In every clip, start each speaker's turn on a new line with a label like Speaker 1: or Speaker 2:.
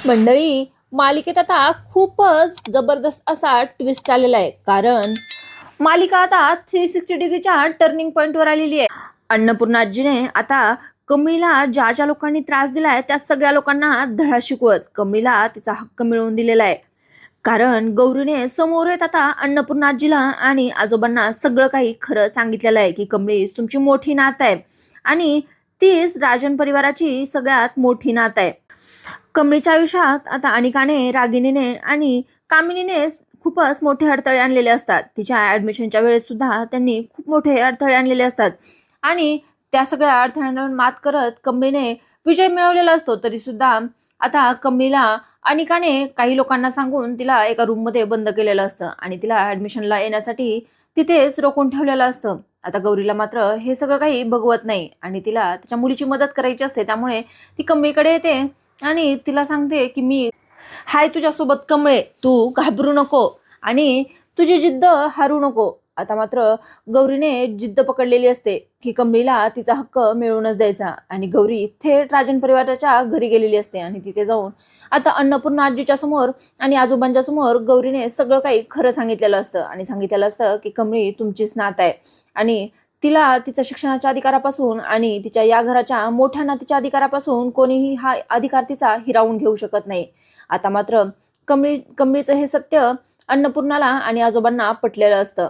Speaker 1: मंडळी, मालिकेत आता खूपच जबरदस्त असा ट्विस्ट आलेला आहे. कारण मालिका आता 360 डिग्रीच्या टर्निंग पॉइंटवर आलेली आहे. अन्नपूर्णाजीने आता कमळीला ज्या ज्या लोकांनी त्रास दिलाय त्या सगळ्या लोकांना धडा शिकवत कमळीला तिचा हक्क मिळवून दिलेला आहे. कारण गौरीने समोर येत आता अन्नपूर्णाजीला आणि आजोबांना सगळं काही खरं सांगितलेलं आहे की कमळी तुमची मोठी नात आहे आणि तीच राजन परिवाराची सगळ्यात मोठी नात आहे. कमळीच्या आयुष्यात आता अनिकाने, रागिणीने आणि कामिनीने खूपच मोठे अडथळे आणलेले असतात. तिच्या ऍडमिशनच्या वेळेस सुद्धा त्यांनी खूप मोठे अडथळे आणलेले असतात आणि त्या सगळ्या अडथळ्यांवर मात करत कमळीने विजय मिळवलेला असतो. तरी सुद्धा आता कमळीला अनिकाने काही लोकांना सांगून तिला एका रूममध्ये बंद केलेलं असतं आणि तिला ऍडमिशनला येण्यासाठी तिथेच रोखून ठेवलेलं असतं. आता गौरीला मात्र हे सगळं काही बघवत नाही आणि तिला तिच्या मुलीची मदत करायची असते. त्यामुळे ती कमळीकडे येते आणि तिला सांगते की मी हाय तुझ्यासोबत कमळे, तू घाबरू नको आणि तुझी जिद्द हारू नको. आता मात्र गौरीने जिद्द पकडलेली असते की कमळीला तिचा हक्क मिळवूनच द्यायचा आणि गौरी थेट राजन परिवाराच्या घरी गेलेली असते आणि तिथे जाऊन आता अन्नपूर्णा आजीच्या समोर आणि आजोबांच्या समोर गौरीने सगळं काही खरं सांगितलेलं असतं आणि सांगितलेलं असतं की कमळी तुमचीच नात आहे आणि तिला तिच्या शिक्षणाच्या अधिकारापासून आणि तिच्या या घराच्या मोठ्या नातीच्या अधिकारापासून कोणीही हा अधिकार तिचा हिरावून घेऊ शकत नाही. आता मात्र कमळीचं हे सत्य अन्नपूर्णाला आणि आजोबांना पटलेलं असतं.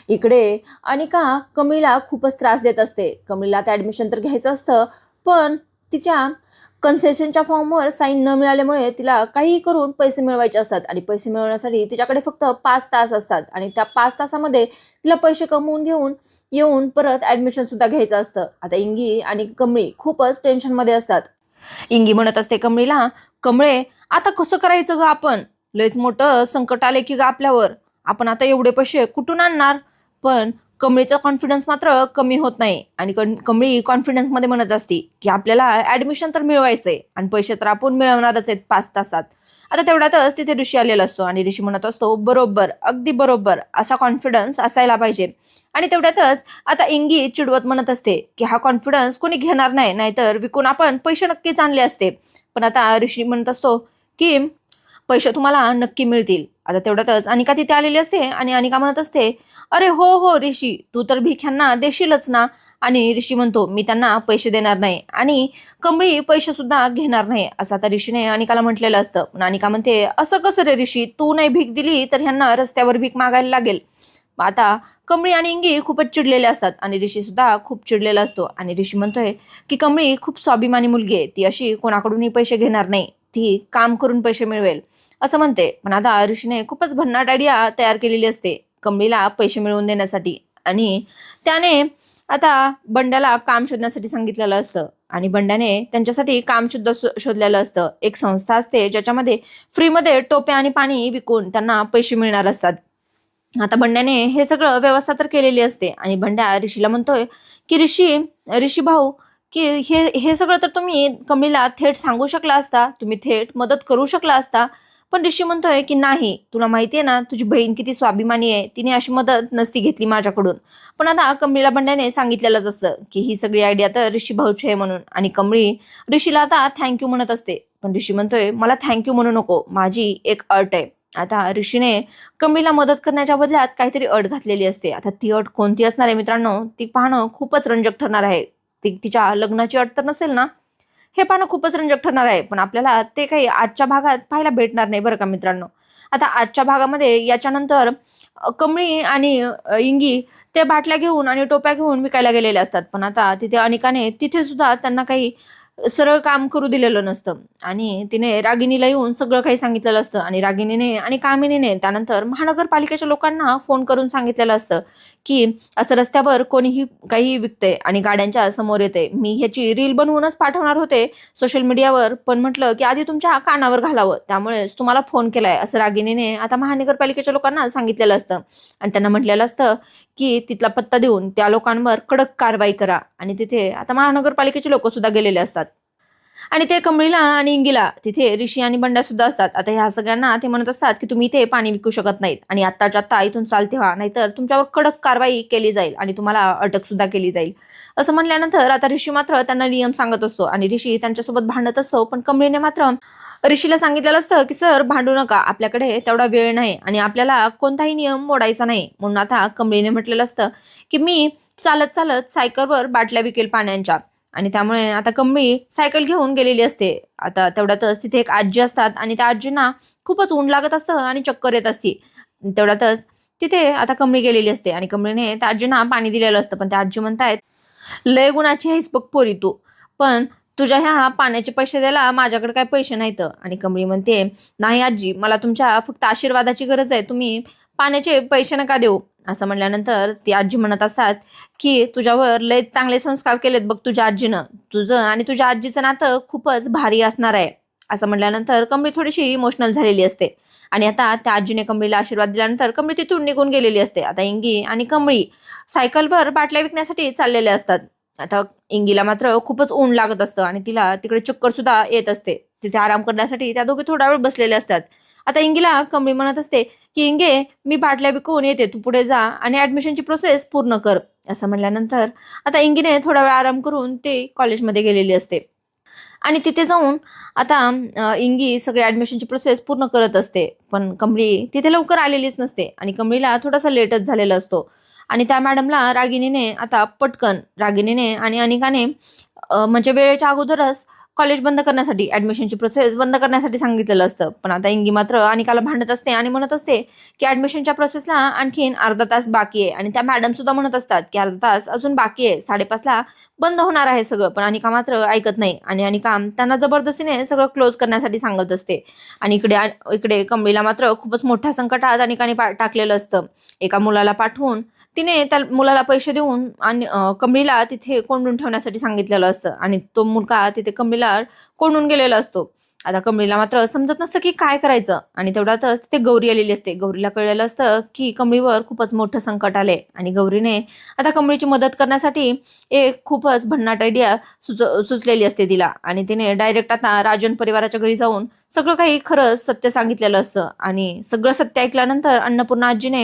Speaker 1: इकडे अनिका कमळीला खूपच त्रास देत असते. कमळीला आता ऍडमिशन तर घ्यायचं असतं पण तिच्या कन्सेशनच्या फॉर्मवर साईन न मिळाल्यामुळे तिला काहीही करून पैसे मिळवायचे असतात आणि पैसे मिळवण्यासाठी तिच्याकडे फक्त 5 तास असतात आणि त्या 5 तासामध्ये तिला पैसे कमवून घेऊन येऊन परत ऍडमिशन सुद्धा घ्यायचं असतं. आता इंगी आणि कमळी खूपच टेन्शनमध्ये असतात. इंगी म्हणत असते कमळीला, कमळे आता कसं करायचं ग, आपण लयच मोठं संकट आले की ग आपल्यावर, आपण आता एवढे पैसे कुठून आणणार. पण कमळीचा कॉन्फिडन्स मात्र कमी होत नाही आणि कमळी कॉन्फिडन्स मध्ये म्हणत असते की आपल्याला ऍडमिशन तर मिळवायचंय आणि पैसे तर आपण मिळवणारच आहेत 5 तासात. आता तेवढ्यातच तिथे ऋषी आलेला असतो आणि ऋषी म्हणत असतो बरोबर, अगदी बरोबर, असा कॉन्फिडन्स असायला पाहिजे. आणि तेवढ्यातच आता इंगी चिडवत म्हणत असते की हा कॉन्फिडन्स कोणी घेणार नाही, नाहीतर विकून आपण पैसे नक्कीच आणले असते. पण आता ऋषी म्हणत असतो की पैसे तुम्हाला नक्की मिळतील. आता तेवढ्यातच अनिका तिथे आलेली असते आणि अनिका म्हणत असते अरे हो हो ऋषी, तू तर भिख्यांना देशीलच ना. आणि ऋषी म्हणतो मी त्यांना पैसे देणार नाही आणि कमळी पैसे सुद्धा घेणार नाही असं आता ऋषीने अनिकाला म्हटलेलं असतं. पण अनिका म्हणते असं कसं रे ऋषी, तू नाही भीक दिली तर ह्यांना रस्त्यावर भीक मागायला लागेल. आता कमळी आणि इंगी खूपच चिडलेले असतात आणि ऋषी सुद्धा खूप चिडलेला असतो आणि ऋषी म्हणतोय की कमळी खूप स्वाभिमानी मुलगी आहे, ती अशी कोणाकडूनही पैसे घेणार नाही, ती काम करून पैसे मिळवेल असं म्हणते. पण आता ऋषीने खूपच भन्नाट आयडिया तयार केलेली असते कमळीला पैसे मिळवून देण्यासाठी आणि त्याने आता बंड्याला काम शोधण्यासाठी सांगितलेलं असतं आणि बंड्याने त्यांच्यासाठी काम सुद्धा शोधलेलं असतं. एक संस्था असते ज्याच्यामध्ये फ्रीमध्ये टोप्या आणि पाणी विकून त्यांना पैसे मिळणार असतात. आता बंड्याने हे सगळं व्यवस्था तर केलेली असते आणि बंड्या ऋषीला म्हणतोय की ऋषी भाऊ, की हे हे सगळं तर तुम्ही कमळीला थेट सांगू शकला असता, तुम्ही थेट मदत करू शकला असता. पण ऋषी म्हणतोय की नाही, तुला माहितीये ना तुझी बहीण किती स्वाभिमानी आहे, तिने अशी मदत नसती घेतली माझ्याकडून. पण आता कमळीला बंड्याने सांगितलेलंच असतं की ही सगळी आयडिया तर ऋषी भाऊची आहे म्हणून आणि कमळी ऋषीला आता थँक्यू म्हणत असते. पण ऋषी म्हणतोय मला थँक्यू म्हणू नको, माझी एक अट आहे. आता ऋषीने कमळीला मदत करण्याच्या बदल्यात काहीतरी अट घातलेली असते. आता ती अट कोणती असणार आहे मित्रांनो, ती पाहणं खूपच रंजक ठरणार आहे. तिच्या लग्नाची अट तर नसेल ना, हे पाहणं खूपच रंजक ठरणार आहे. पण आपल्याला ते काही आजच्या भागात पाहायला भेटणार नाही बरं का मित्रांनो. आता आजच्या भागामध्ये याच्यानंतर कमळी आणि इंगी ते बाटल्या घेऊन आणि टोप्या घेऊन विकायला गेलेले असतात. पण आता तिथे अनिकाने तिथे सुद्धा त्यांना काही सरळ काम करू दिलेलं नसतं आणि तिने रागिणीला येऊन सगळं काही सांगितलेलं असतं आणि रागिणीने आणि कामिनीने त्यानंतर महानगरपालिकेच्या लोकांना फोन करून सांगितलेलं असतं की असं रस्त्यावर कोणीही काही विकते आणि गाड्यांच्या समोर येते. मी ह्याची रील बनवूनच पाठवणार होते सोशल मीडियावर, पण म्हटलं की आधी तुमच्या कानावर घालावं, त्यामुळेच तुम्हाला फोन केलाय असं रागिणीने आता महानगरपालिकेच्या लोकांना सांगितलेलं असतं आणि त्यांना म्हटलेलं असतं की तिथला पत्ता देऊन त्या लोकांवर कडक कारवाई करा. आणि तिथे आता महानगरपालिकेचे लोक सुद्धा गेलेले असतात आणि ते कमळीला आणि इंगीला तिथे ऋषी आणि बंड्या सुद्धा असतात. आता ह्या सगळ्यांना ते म्हणत असतात की तुम्ही इथे पाणी विकू शकत नाहीत आणि आत्ताच्या आत्ता इथून चालते व्हा, नाहीतर तुमच्यावर कडक कारवाई केली जाईल आणि तुम्हाला अटक सुद्धा केली जाईल. असं म्हणल्यानंतर आता ऋषी मात्र त्यांना नियम सांगत असतो आणि ऋषी त्यांच्यासोबत भांडत असतो. पण कमळीने मात्र ऋषीला सांगितलेलं असतं की सर भांडू नका, आपल्याकडे तेवढा वेळ नाही आणि आपल्याला कोणताही नियम मोडायचा नाही. म्हणून आता कमळीने म्हटलेलं असतं की मी चालत चालत सायकलवर बाटल्या विकेल पाण्याच्या. आणि त्यामुळे आता कमळी सायकल घेऊन गेलेली असते. आता तेवढ्यातच तिथे एक आजी असतात आणि त्या आजींना खूपच ऊन लागत असतं आणि चक्कर येत असते. तेवढ्यातच तिथे आता कमळी गेलेली असते आणि कमळीने त्या आजींना पाणी दिलेलं असतं. पण त्या आजी म्हणतायत, लय गुणाची आहेस बघ पोरी तू, पण तुझ्या ह्या पाण्याचे पैसे द्यायला माझ्याकडे काय पैसे नाहीत. आणि कमळी म्हणते, नाही आजी, मला तुमच्या फक्त आशीर्वादाची गरज आहे, तुम्ही पाण्याचे पैसे नका देऊ. असं म्हणल्यानंतर ती आजी म्हणत असतात की तुझ्यावर लय चांगले संस्कार केलेत बघ तुझ्या आजीनं, तुझं आणि तुझ्या आजीचं नातं खूपच भारी असणार आहे. असं म्हणल्यानंतर कमळी थोडीशी इमोशनल झालेली असते. आणि आता त्या आजीने कमळीला आशीर्वाद दिल्यानंतर कमळी तिथून निघून गेलेली असते. आता इंगी आणि कमळी सायकलवर बाटल्या विकण्यासाठी चाललेले असतात. आता इंगीला मात्र खूपच ऊन लागत असतं आणि तिला तिकडे चक्कर सुद्धा येत असते. तिथे आराम करण्यासाठी त्या दोघी थोडा वेळ बसलेल्या असतात. आता इंगीला कमळी म्हणत असते की इंगे, मी बाटल्या विकून येते, तू पुढे जा आणि ऍडमिशनची प्रोसेस पूर्ण कर. असं म्हणल्यानंतर आता इंगीने थोडा वेळ आराम करून ते कॉलेजमध्ये गेलेली असते. आणि तिथे जाऊन आता इंगी सगळी ऍडमिशनची प्रोसेस पूर्ण करत असते. पण कमळी तिथे लवकर आलेलीच नसते आणि कमळीला थोडासा लेटच झालेला असतो. आणि त्या मॅडमला रागिनीने आता पटकन रागिनीने आणि अनिकाने म्हणजे वेळेच्या अगोदरच कॉलेज बंद करण्यासाठी, ऍडमिशनची प्रोसेस बंद करण्यासाठी सांगितलेलं असतं. पण आता इंगी मात्र अनिकाला भांडत असते आणि म्हणत असते की ऍडमिशनच्या प्रोसेसला आणखीन अर्धा तास बाकी आहे. आणि त्या मॅडम सुद्धा म्हणत असतात की अर्धा तास अजून बाकी आहे, 5:30ला बंद होणार आहे सगळं. पण अनिका मात्र ऐकत नाही आणि अनिका त्यांना जबरदस्तीने सगळं क्लोज करण्यासाठी सांगत असते. आणि इकडे इकडे कमळीला मात्र खूपच मोठ्या संकटात अनिकाने टाकलेलं असतं. एका मुलाला पाठवून तिने त्या मुलाला पैसे देऊन आणि कमळीला तिथे कोंडून ठेवण्यासाठी सांगितलेलं असतं आणि तो मुलगा तिथे कमळीला कोंडून गेलेला असतो. आता कमळीला मात्र समजत नसतं की काय करायचं. आणि तेवढ्यातच तिथे गौरी आलेली असते. गौरीला कळलेलं असतं की कमळीवर खूपच मोठं संकट आले आणि गौरीने आता कमळीची मदत करण्यासाठी एक खूपच भन्नाट आयडिया सुचलेली असते तिला. आणि तिने डायरेक्ट आता राजन परिवाराच्या घरी जाऊन सगळं काही खरं सत्य सांगितलेलं असतं. आणि सगळं सत्य ऐकल्यानंतर अन्नपूर्णा आजीने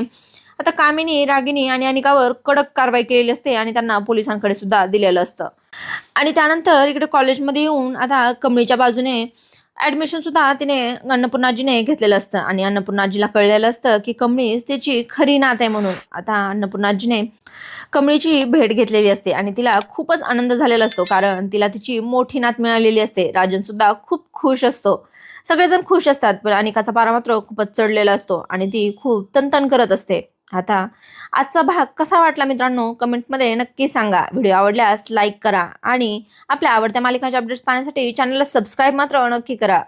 Speaker 1: आता कामिनी, रागिनी आणि अनिकावर कडक कारवाई केलेली असते आणि त्यांना पोलिसांकडे सुद्धा दिलेलं असतं. आणि त्यानंतर इकडे कॉलेजमध्ये येऊन आता कमळीच्या बाजूने ऍडमिशन सुद्धा तिने अन्नपूर्णाजीने घेतलेलं असतं. आणि अन्नपूर्णाजीला कळलेलं असतं की कमळीच तिची खरी नात आहे म्हणून. आता अन्नपूर्णाजीने कमळीची भेट घेतलेली असते आणि तिला खूपच आनंद झालेला असतो, कारण तिला तिची मोठी नात मिळालेली असते. राजन सुद्धा खूप खुश असतो, सगळेजण खुश असतात. पण अनिकाचा पारा मात्र खूपच चढलेला असतो आणि ती खूप तनतन करत असते. आता आजचा भाग कसा वाटला मित्रांनो, कमेंटमध्ये नक्की सांगा. व्हिडिओ आवडल्यास लाईक करा आणि आपल्या आवडत्या मालिकांचे अपडेट्स पाहण्यासाठी चॅनलला सबस्क्राईब मात्र नक्की करा.